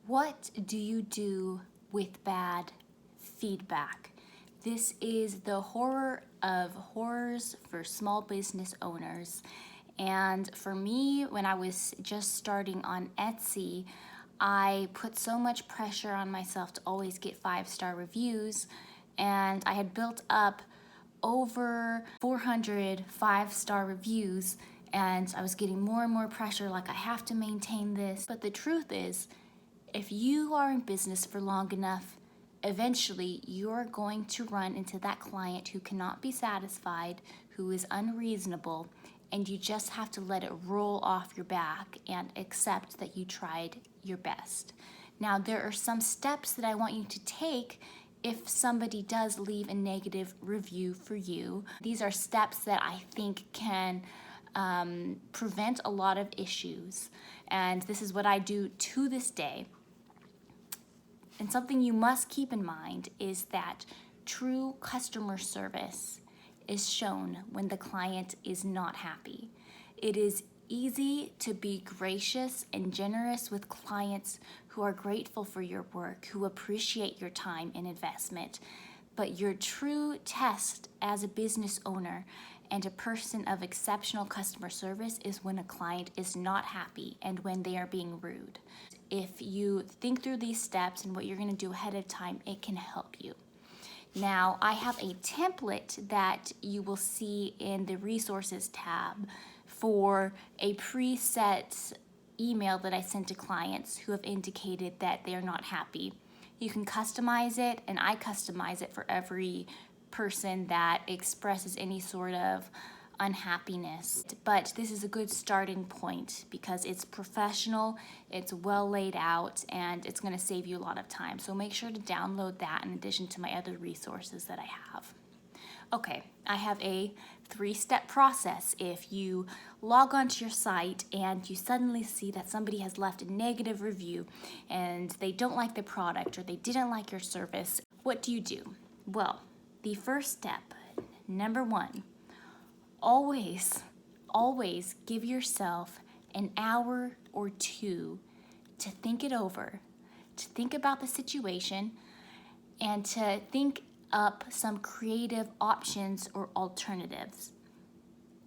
What do you do with bad feedback? This is the horror of horrors for small business owners. And for me, when I was just starting on Etsy, I put so much pressure on myself to always get 5-star reviews. And I had built up over 400 5-star reviews, and I was getting more and more pressure, like I have to maintain this. But the truth is, if you are in business for long enough, eventually you're going to run into that client who cannot be satisfied, who is unreasonable, and you just have to let it roll off your back and accept that you tried your best. Now, there are some steps that I want you to take if somebody does leave a negative review for you. These are steps that I think can prevent a lot of issues, and this is what I do to this day. And something you must keep in mind is that true customer service is shown when the client is not happy. It is easy to be gracious and generous with clients who are grateful for your work, who appreciate your time and investment. But your true test as a business owner and a person of exceptional customer service is when a client is not happy and when they are being rude. If you think through these steps and what you're going to do ahead of time, it can help you. Now, I have a template that you will see in the resources tab for a preset email that I sent to clients who have indicated that they are not happy. You can customize it, and I customize it for every person that expresses any sort of unhappiness. But this is a good starting point because it's professional, it's well laid out, and it's going to save you a lot of time. So make sure to download that in addition to my other resources that I have. Okay, I have a 3-step process. If you log onto your site and you suddenly see that somebody has left a negative review and they don't like the product or they didn't like your service, what do? Well, the first step, number 1, always give yourself an hour or 2 to think it over, to think about the situation, and to think up some creative options or alternatives.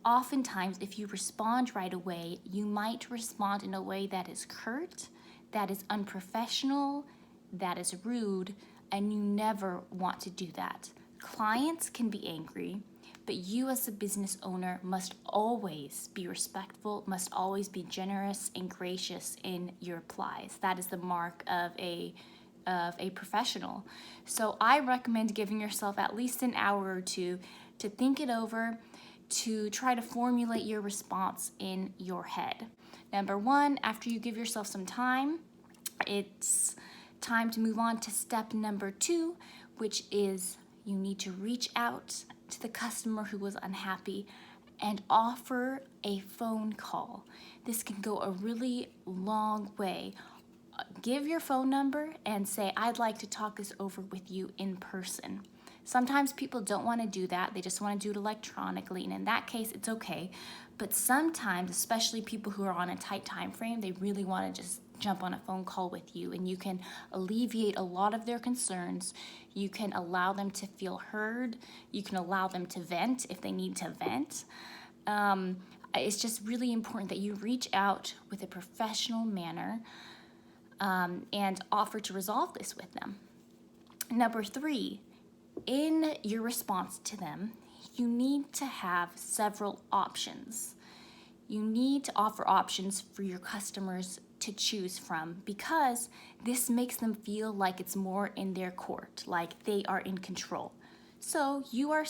Oftentimes, if you respond right away, you might respond in a way that is curt, that is unprofessional, that is rude, and you never want to do that. Clients can be angry, but you as a business owner must always be respectful, must always be generous and gracious in your replies. That is the mark of a professional. So I recommend giving yourself at least an hour or 2 to think it over, to try to formulate your response in your head. Number 1, after you give yourself some time, it's time to move on to step number 2, which is you need to reach out to the customer who was unhappy and offer a phone call. This can go a really long way. Give your phone number and say, I'd like to talk this over with you in person. Sometimes people don't want to do that. They just want to do it electronically, and in that case, it's okay. But sometimes, especially people who are on a tight time frame, they really want to just jump on a phone call with you, and you can alleviate a lot of their concerns. You can allow them to feel heard. You can allow them to vent if they need to vent. It's just really important that you reach out with a professional manner and offer to resolve this with them. Number 3, in your response to them, you need to have several options. You need to offer options for your customers to choose from because this makes them feel like it's more in their court, like they are in control. So you're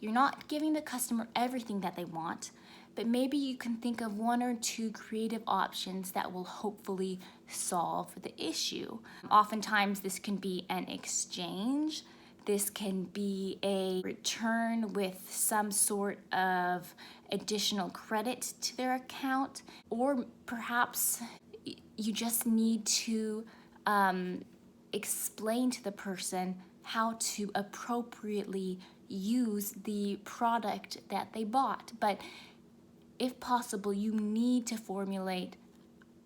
not giving the customer everything that they want, but maybe you can think of 1 or 2 creative options that will hopefully solve the issue. Oftentimes this can be an exchange. This can be a return with some sort of additional credit to their account, or perhaps you just need to explain to the person how to appropriately use the product that they bought. But if possible, you need to formulate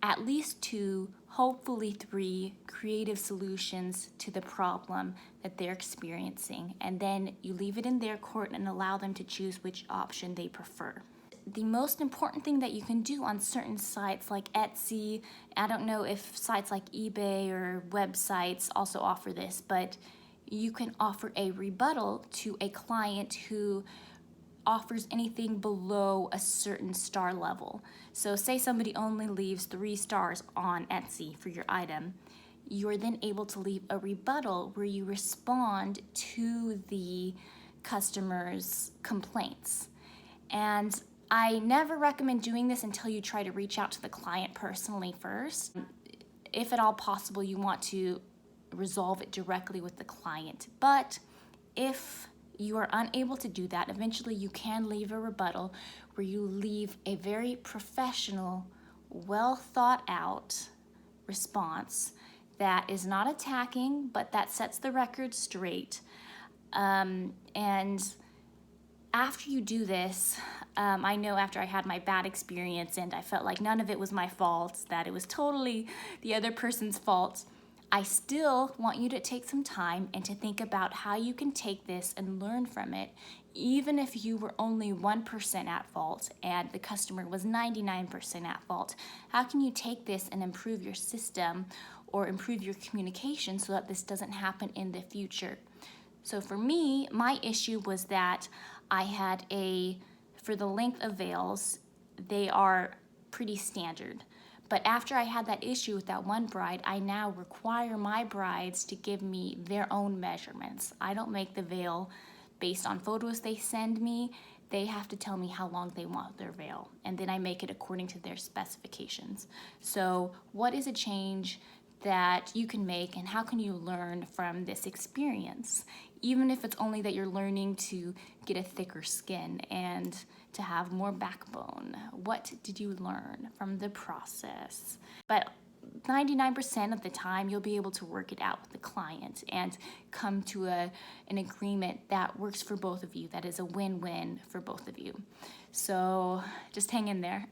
at least 2, hopefully 3 creative solutions to the problem that they're experiencing, and then you leave it in their court and allow them to choose which option they prefer. The most important thing that you can do on certain sites like Etsy, I don't know if sites like eBay or websites also offer this, but you can offer a rebuttal to a client who offers anything below a certain star level. So say somebody only leaves 3 stars on Etsy for your item, you're then able to leave a rebuttal where you respond to the customer's complaints. And I never recommend doing this until you try to reach out to the client personally first. If at all possible, you want to resolve it directly with the client. But if you are unable to do that, eventually you can leave a rebuttal where you leave a very professional, well thought out response that is not attacking, but that sets the record straight. And after you do this, I know after I had my bad experience and I felt like none of it was my fault, that it was totally the other person's fault, I still want you to take some time and to think about how you can take this and learn from it, even if you were only 1% at fault and the customer was 99% at fault. How can you take this and improve your system or improve your communication so that this doesn't happen in the future? So for me, my issue was that I had for the length of veils, they are pretty standard. But after I had that issue with that one bride, I now require my brides to give me their own measurements. I don't make the veil based on photos they send me. They have to tell me how long they want their veil, and then I make it according to their specifications. So what is a change that you can make, and how can you learn from this experience? Even if it's only that you're learning to get a thicker skin and to have more backbone. What did you learn from the process? But 99% of the time, you'll be able to work it out with the client and come to an agreement that works for both of you, that is a win-win for both of you. So just hang in there.